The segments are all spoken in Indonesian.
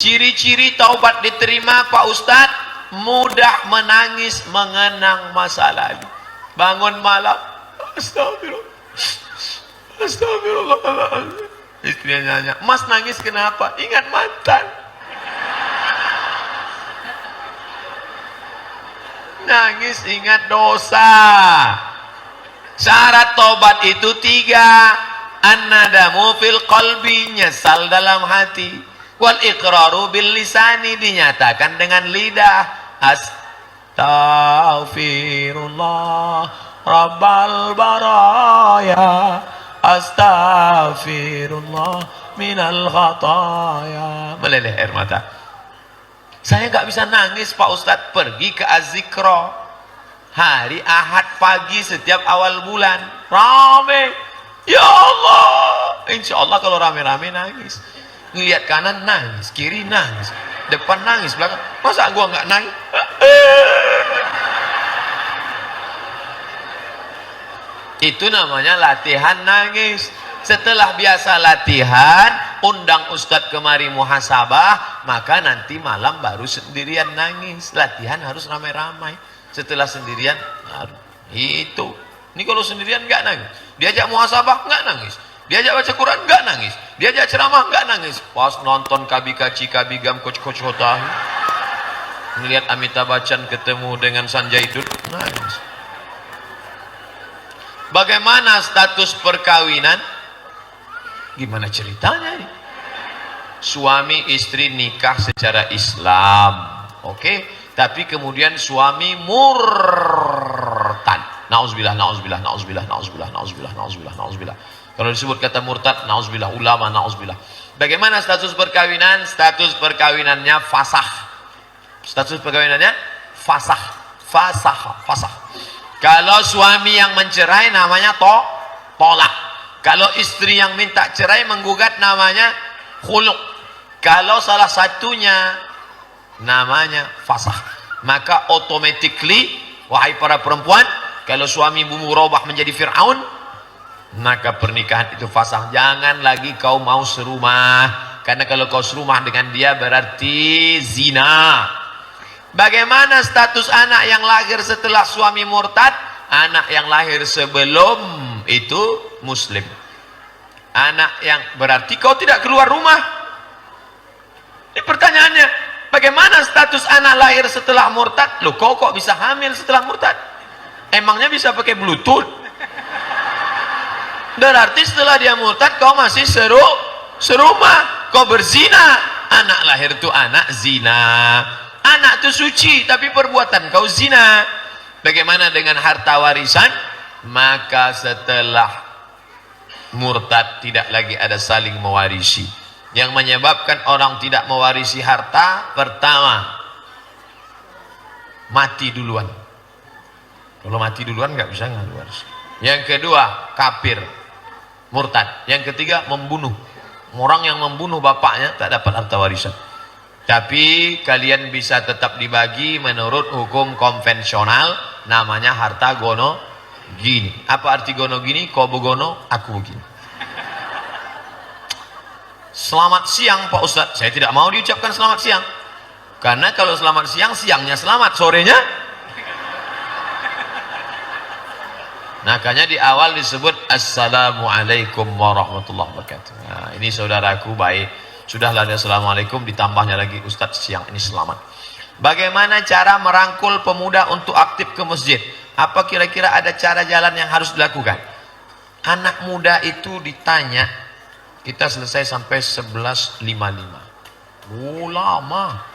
Ciri-ciri taubat diterima Pak Ustadz, mudah menangis mengenang masa lalu. Bangun malam, astagfirullah, astagfirullahaladzim. Istrinya nanya, Mas nangis kenapa? Ingat mantan. Nangis ingat dosa. Syarat tobat itu 3. An-nadamu fil qalbi, nyesal dalam hati. Wal iqraru bil lisani, dinyatakan dengan lidah. Astaghfirullah rabbal baraya, astaghfirullah minal khataya. Meleleh air mata. Saya nggak bisa nangis Pak Ustadz, pergi ke Az-Zikra hari Ahad pagi setiap awal bulan, rame. Ya Allah, insya Allah kalau rame-rame nangis. Ngelihat kanan nangis, kiri nangis, depan nangis, belakang. Masa gua nggak nangis? Itu namanya latihan nangis. Setelah biasa latihan, undang Ustadz kemari muhasabah, maka nanti malam baru sendirian nangis. Latihan harus ramai-ramai. Setelah sendirian baru. Itu. Ini kalau sendirian nggak nangis. Diajak muhasabah nggak nangis. Diajak baca Quran nggak nangis. Diajak ceramah nggak nangis. Pas nonton Kabikaci Kabigam Coach Hotahi, ngelihat Amitabh Bachchan ketemu dengan Sanjay Dutt, nangis. Bagaimana status perkawinan? Gimana ceritanya ini? Suami istri nikah secara Islam, oke? Tapi kemudian suami murtad. Nauzubillah, nauzubillah, nauzubillah, nauzubillah, nauzubillah, nauzubillah, nauzubillah. Kalau disebut kata murtad, nauzubillah, ulama, nauzubillah. Bagaimana status perkawinan? Status perkawinannya fasah. Status perkawinannya fasah. Fasah, fasah. Kalau suami yang mencerai namanya tolak. Kalau istri yang minta cerai menggugat namanya khulu'. Kalau salah satunya namanya fasah. Maka automatically, wahai para perempuan, kalau suami murabah menjadi Fir'aun, maka pernikahan itu fasah. Jangan lagi kau mau serumah, karena kalau kau serumah dengan dia berarti zina. Bagaimana status anak yang lahir setelah suami murtad? Anak yang lahir sebelum itu muslim. Anak yang berarti kau tidak keluar rumah. Ini pertanyaannya, bagaimana status anak lahir setelah murtad? Loh, kau kok bisa hamil setelah murtad? Emangnya bisa pakai bluetooth? Berarti setelah dia murtad kau masih serumah, kau berzina. Anak lahir itu anak zina. Anak itu suci, tapi perbuatan kau zina. Bagaimana dengan harta warisan? Maka setelah murtad tidak lagi ada saling mewarisi. Yang menyebabkan orang tidak mewarisi harta, pertama, mati duluan. Kalau mati duluan nggak bisa ngambil waris. Yang kedua, kafir, murtad. Yang ketiga, membunuh. Orang yang membunuh bapaknya tak dapat harta warisan. Tapi kalian bisa tetap dibagi menurut hukum konvensional, namanya harta gono gini. Apa arti gono gini? Kau begono, aku begini. Selamat siang Pak Ustadz. Saya tidak mau diucapkan selamat siang, karena kalau selamat siang, siangnya selamat, sorenya. Makanya di awal disebut Assalamualaikum warahmatullahi wabarakatuh. Nah, ini saudaraku baik. Sudahlah ada assalamualaikum, ditambahnya lagi Ustadz siang ini selamat. Bagaimana cara merangkul pemuda untuk aktif ke masjid? Apa kira-kira ada cara jalan yang harus dilakukan? Anak muda itu ditanya, kita selesai sampai 11.55. Lama.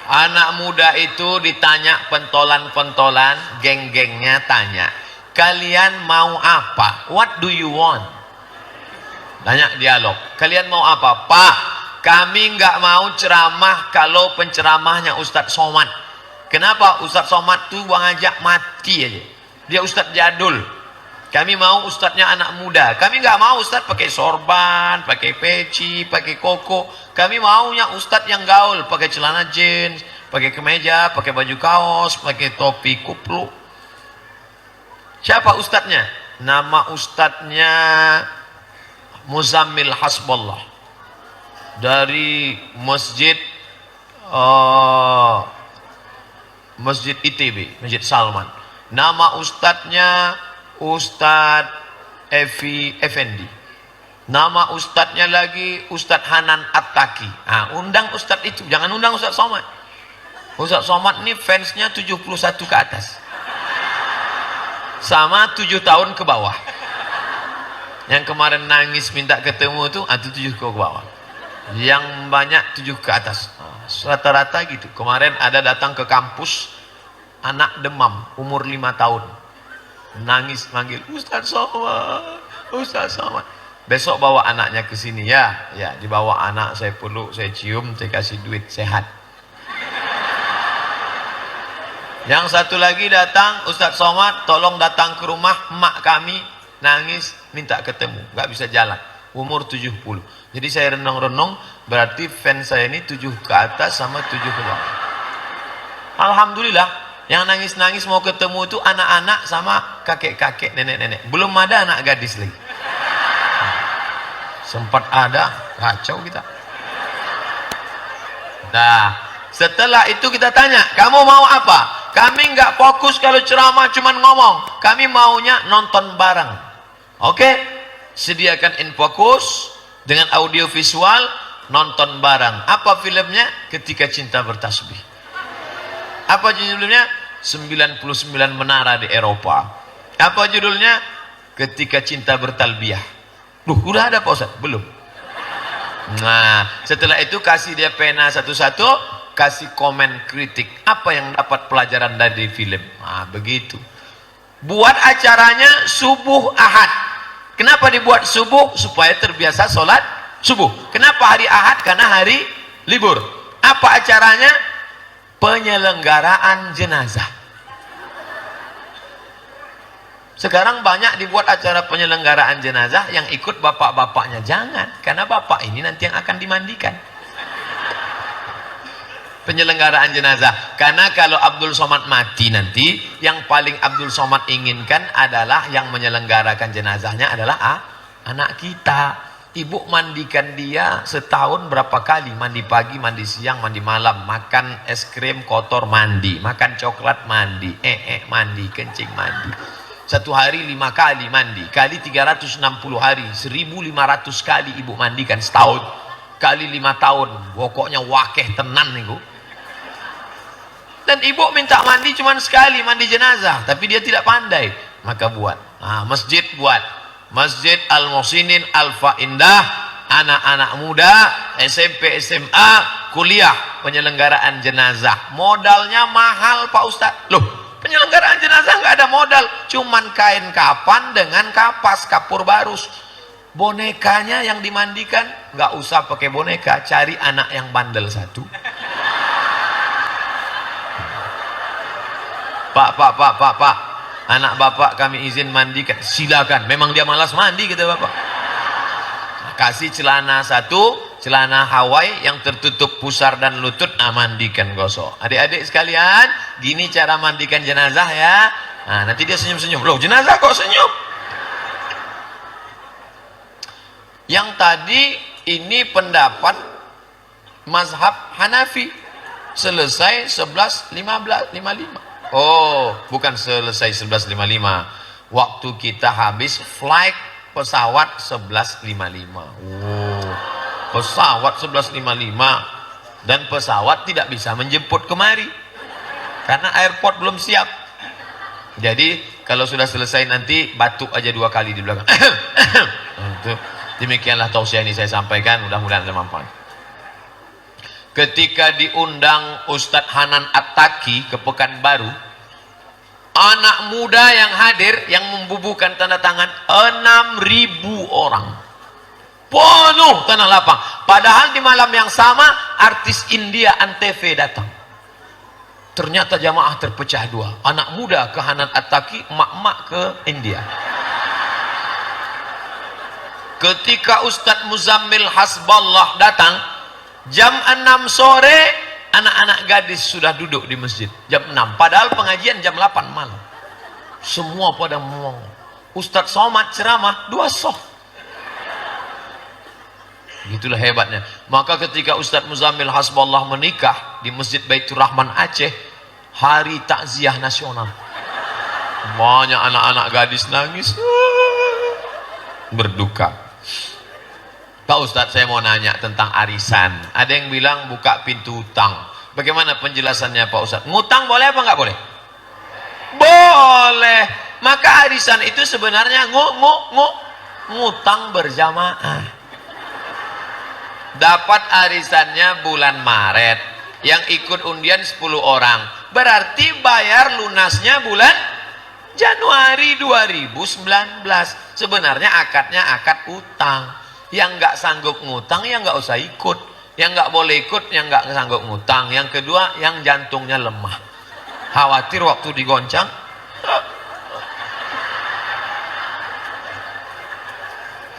Anak muda itu ditanya pentolan-pentolan, geng-gengnya tanya, kalian mau apa? What do you want? Tanya dialog, kalian mau apa? Pak, kami nggak mau ceramah kalau penceramahnya Ustadz Somad. Kenapa? Ustadz Somad tuh ngajak mati aja. Dia Ustadz jadul. Kami mau Ustadznya anak muda. Kami nggak mau Ustadz pakai sorban, pakai peci, pakai koko. Kami maunya Ustadz yang gaul, pakai celana jeans, pakai kemeja, pakai baju kaos, pakai topi kupluk. Siapa Ustadznya? Nama Ustadznya Muzammil Hasballah dari Masjid ITB, Masjid Salman. Nama ustadznya Ustadz Evi Effendi. Nama ustadznya lagi Ustadz Hanan Attaqi. Nah, undang ustadz itu, jangan undang Ustadz Somad. Ustadz Somad ini fansnya 71 ke atas. Sama 7 tahun ke bawah. Yang kemarin nangis minta ketemu itu 7 ke bawah. Yang banyak 7 ke atas. Rata-rata gitu. Kemarin ada datang ke kampus anak demam umur 5 tahun. Nangis manggil Ustadz Somad, Ustadz Somad. Besok bawa anaknya ke sini ya. Ya, dibawa anak, saya peluk, saya cium, saya kasih duit, sehat. Yang satu lagi datang, Ustadz Somad, tolong datang ke rumah emak kami, nangis, minta ketemu, nggak bisa jalan, umur 70. Jadi saya renung-renung, berarti fans saya ini 7 ke atas sama 7 ke bawah. Alhamdulillah, yang nangis-nangis mau ketemu itu anak-anak sama kakek-kakek, nenek-nenek. Belum ada anak gadis lagi. Sempat ada, kacau kita. Nah, setelah itu kita tanya, kamu mau apa? Kami nggak fokus kalau ceramah cuman ngomong. Kami maunya nonton bareng. Oke? Sediakan infokus dengan audio visual, nonton bareng. Apa filmnya? Ketika Cinta Bertasbih. Apa judulnya? 99 menara di Eropa. Apa judulnya? Ketika Cinta Bertalbiyah. Duh, udah ada Pak Ustaz? Belum. Nah, setelah itu kasih dia pena satu-satu, kasih komen kritik. Apa yang dapat pelajaran dari film? Nah, begitu. Buat acaranya subuh Ahad. Kenapa dibuat subuh? Supaya terbiasa sholat subuh. Kenapa hari Ahad? Karena hari libur. Apa acaranya? Penyelenggaraan jenazah. Sekarang banyak dibuat acara penyelenggaraan jenazah yang ikut bapak-bapaknya. Jangan, karena bapak ini nanti yang akan dimandikan. Penyelenggaraan jenazah. Karena kalau Abdul Somad mati nanti, yang paling Abdul Somad inginkan adalah yang menyelenggarakan jenazahnya adalah anak kita. Ibu mandikan dia setahun berapa kali? Mandi pagi, mandi siang, mandi malam. Makan es krim kotor, mandi. Makan coklat, mandi. Mandi, kencing, mandi. Satu hari 5 kali mandi, kali 360 hari, 1500 kali ibu mandikan setahun, kali 5 tahun, pokoknya wakeh tenan nih bu. Dan ibu minta mandi cuma sekali, mandi jenazah, tapi dia tidak pandai, maka buat. Nah, masjid buat, Masjid Al-Muhsinin Alfa Indah, anak-anak muda, SMP, SMA, kuliah, penyelenggaraan jenazah. Modalnya mahal Pak Ustadz. Loh, penyelenggaraan jenazah nggak ada modal, cuman kain kapan dengan kapas, kapur barus. Bonekanya yang dimandikan nggak usah pakai boneka, cari anak yang bandel satu. Pak, anak bapak kami izin mandikan. Silakan, memang dia malas mandi kata bapak. Nah, kasih celana satu, celana Hawaii yang tertutup pusar dan lutut, mandikan gosok. Adik-adik sekalian, gini cara mandikan jenazah ya. Nah, nanti dia senyum-senyum. Loh, jenazah kok senyum? Yang tadi ini pendapat mazhab Hanafi. Selesai 11.55. Oh, bukan selesai 11.55. Waktu kita habis flight pesawat 11.55. Oh, pesawat 11.55 dan pesawat tidak bisa menjemput kemari karena airport belum siap. Jadi kalau sudah selesai nanti batuk aja 2 kali di belakang. Demikianlah tausiah ini saya sampaikan, mudah-mudahan ada manfaat. Ketika diundang Ustadz Hanan Attaqi ke Pekanbaru, anak muda yang hadir yang membubuhkan tanda tangan 6.000 orang. Penuh tanah lapang. Padahal di malam yang sama artis India Antv datang. Ternyata jamaah terpecah 2. Anak muda ke Hanan Attaqi, emak-emak ke India. Ketika Ustadz Muzammil Hasballah datang, jam 6 sore anak-anak gadis sudah duduk di masjid. Jam 6, padahal pengajian jam 8 malam. Semua pada ngomong. Ustadz Somad ceramah 2 soft. Itulah hebatnya. Maka ketika Ustadz Muzammil Hasbullah menikah di Masjid Baitur Rahman Aceh, hari takziah nasional, banyak anak-anak gadis nangis berduka. Pak Ustadz, saya mau nanya tentang arisan. Ada yang bilang buka pintu utang. Bagaimana penjelasannya Pak Ustadz? Ngutang boleh apa nggak boleh? Boleh. Maka arisan itu sebenarnya ngutang berjamaah. Dapat arisannya bulan Maret, yang ikut undian 10 orang, berarti bayar lunasnya bulan Januari 2019. Sebenarnya akadnya akad utang. Yang nggak sanggup ngutang yang nggak usah ikut, yang nggak boleh ikut yang nggak sanggup ngutang. Yang kedua, yang jantungnya lemah, khawatir waktu digoncang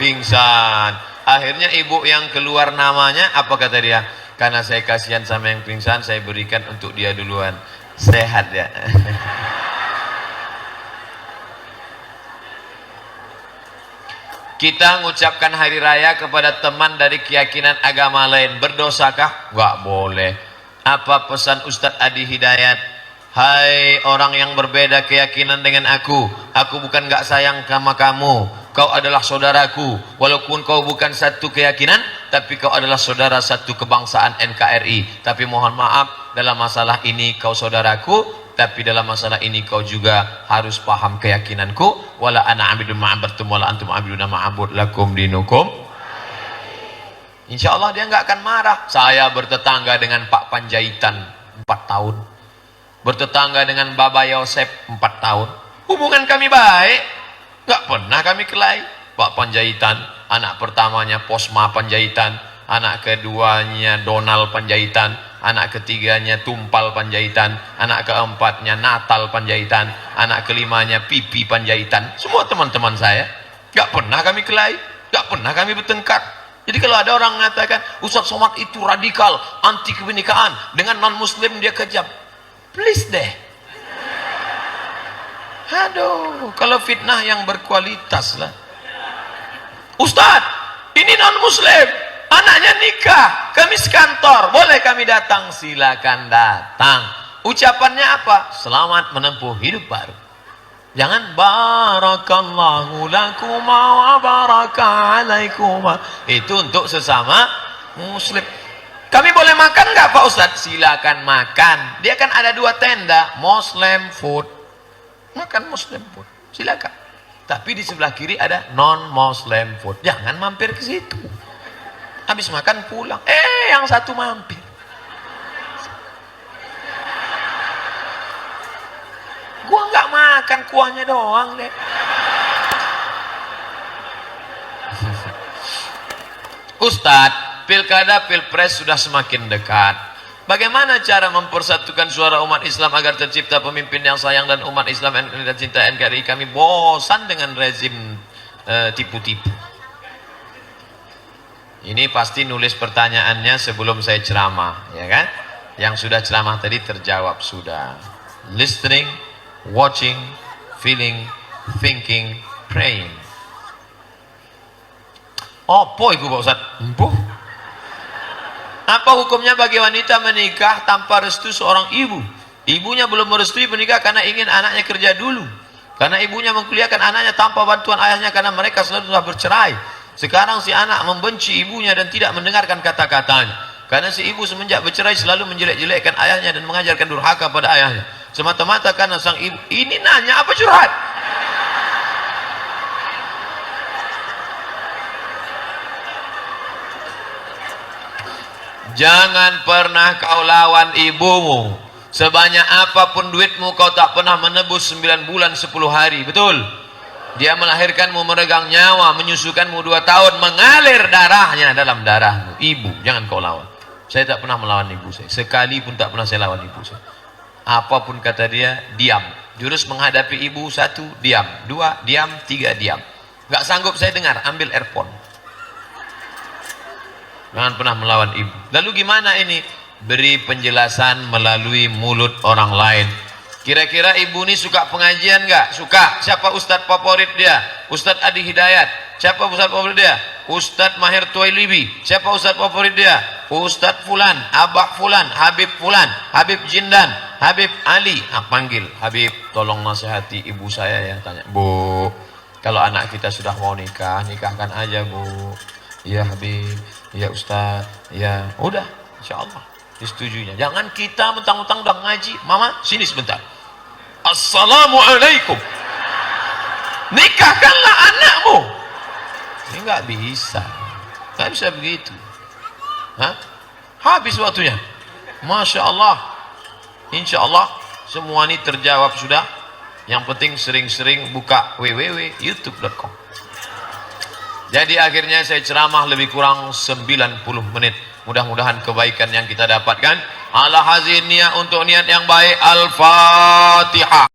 pingsan. Akhirnya ibu yang keluar namanya, apa kata dia? Karena saya kasihan sama yang pingsan, saya berikan untuk dia duluan. Sehat ya. Kita mengucapkan hari raya kepada teman dari keyakinan agama lain, berdosakah? Nggak boleh. Apa pesan Ustadz Adi Hidayat? Hai orang yang berbeda keyakinan dengan aku bukan nggak sayang sama kamu. Kau adalah saudaraku, walaupun kau bukan satu keyakinan, tapi kau adalah saudara satu kebangsaan NKRI. Tapi mohon maaf, dalam masalah ini kau saudaraku, tapi dalam masalah ini kau juga harus paham keyakinanku. Wala ana abidun ma'abartum wala antum abiduna ma'abud lakum dinukum. Insya Allah dia nggak akan marah. Saya bertetangga dengan Pak Panjaitan 4 tahun, bertetangga dengan Baba Yosep 4 tahun. Hubungan kami baik. Gak pernah kami kelahi. Pak Panjaitan, anak pertamanya Posma Panjaitan, anak keduanya Donald Panjaitan, anak ketiganya Tumpal Panjaitan, anak keempatnya Natal Panjaitan, anak kelimanya Pipi Panjaitan. Semua teman-teman saya. Gak pernah kami kelahi, gak pernah kami bertengkar. Jadi kalau ada orang mengatakan Ustadz Somad itu radikal, anti kebinekaan, dengan non muslim dia kejam, please deh. Aduh, kalau fitnah yang berkualitas lah. Ustadz, ini non muslim, anaknya nikah, kami sekantor, boleh kami datang? Silakan datang. Ucapannya apa? Selamat menempuh hidup baru. Jangan barakallahu lakuma wa baraka alaikuma. Itu untuk sesama muslim. Kami boleh makan nggak Pak Ustadz? Silakan makan. Dia kan ada 2 tenda, Muslim food, makan Muslim food, silakan. Tapi di sebelah kiri ada non Muslim food, jangan mampir ke situ. Habis makan pulang, yang satu mampir. Gua nggak makan, kuahnya doang deh. Ustadz, pilkada pilpres sudah semakin dekat. Bagaimana cara mempersatukan suara umat Islam agar tercipta pemimpin yang sayang dan umat Islam dan cinta NKRI? Kami bosan dengan rezim tipu-tipu. Ini pasti nulis pertanyaannya sebelum saya ceramah, ya kan? Yang sudah ceramah tadi terjawab sudah. Listening, watching, feeling, thinking, praying. Apa itu Pak Ustadz? Apa hukumnya bagi wanita menikah tanpa restu seorang ibu? Ibunya belum merestui menikah karena ingin anaknya kerja dulu. Karena ibunya mengkuliahkan anaknya tanpa bantuan ayahnya karena mereka selalu telah bercerai. Sekarang si anak membenci ibunya dan tidak mendengarkan kata-katanya. Karena si ibu semenjak bercerai selalu menjelek-jelekkan ayahnya dan mengajarkan durhaka pada ayahnya. Semata-mata karena sang ibu. Ini nanya apa curhat? Jangan pernah kau lawan ibumu. Sebanyak apapun duitmu, kau tak pernah menebus 9 bulan 10 hari. Betul? Dia melahirkanmu, meregang nyawa, menyusukanmu 2 tahun, mengalir darahnya dalam darahmu. Ibu, jangan kau lawan. Saya tak pernah melawan ibu saya. Sekali pun tak pernah saya lawan ibu saya. Apapun kata dia, diam. Jurus menghadapi ibu 1, diam. 2, diam. 3, diam. Gak sanggup saya dengar, ambil earphone. Jangan pernah melawan ibu. Lalu gimana ini? Beri penjelasan melalui mulut orang lain. Kira-kira ibu ini suka pengajian nggak? Suka. Siapa ustadz favorit dia? Ustadz Adi Hidayat. Siapa ustadz favorit dia? Ustadz Mahir Tuwailibi. Siapa ustadz favorit dia? Ustadz Fulan, Abah Fulan, Habib Fulan, Habib Jindan, Habib Ali. Panggil Habib, tolong nasihati ibu saya ya. Tanya, Bu, kalau anak kita sudah mau nikah, nikahkan aja Bu. Iya Habib, iya Ustadz, ya udah, insya Allah disetujuinya. Jangan kita mentang-mentang udah ngaji. Mama, sini sebentar. Assalamualaikum. Nikahkanlah anakmu. Ini nggak bisa begitu. Hah? Habis waktunya. Masya Allah. Insya Allah semua ini terjawab sudah. Yang penting sering-sering buka www.youtube.com. Jadi akhirnya saya ceramah lebih kurang 90 menit. Mudah-mudahan kebaikan yang kita dapatkan. Ala hazin niat, untuk niat yang baik. Al-Fatihah.